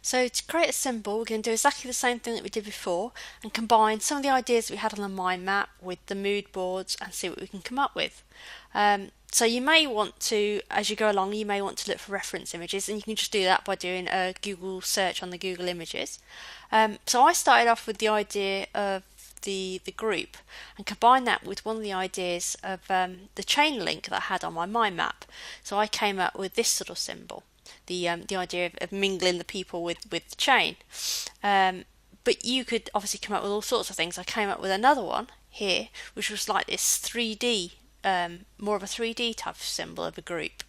So to create a symbol, we're going to do exactly the same thing that we did before and combine some of the ideas we had on the mind map with the mood boards and see what we can come up with. So you may want to, as you go along, you may want to look for reference images, and you can just do that by doing a Google search on the Google Images. So I started off with the idea of the group and combined that with one of the ideas of the chain link that I had on my mind map. So I came up with this sort of symbol, the idea of mingling the people with the chain. But you could obviously come up with all sorts of things. I came up with another one here, which was like this 3D, more of a 3D type of symbol of a group.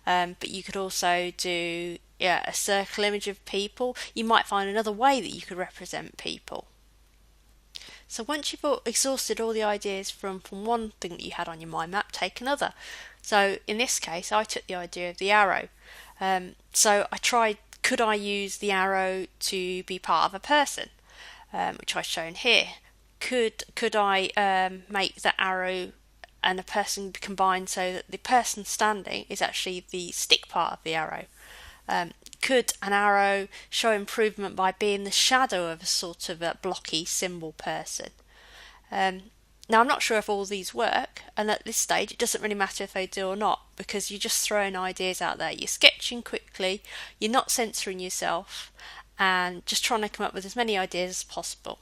But you could also do a circle image of people. You might find another way that you could represent people. So once you've exhausted all the ideas from one thing that you had on your mind map, take another. So in this case, I took the idea of the arrow. So I tried, could I use the arrow to be part of a person, which I've shown here. Could I make the arrow and a person combined so that the person standing is actually the stick part of the arrow? Could an arrow show improvement by being the shadow of a sort of a blocky symbol person? Now I'm not sure if all these work, and at this stage it doesn't really matter if they do or not, because you're just throwing ideas out there. You're sketching quickly, you're not censoring yourself, and just trying to come up with as many ideas as possible.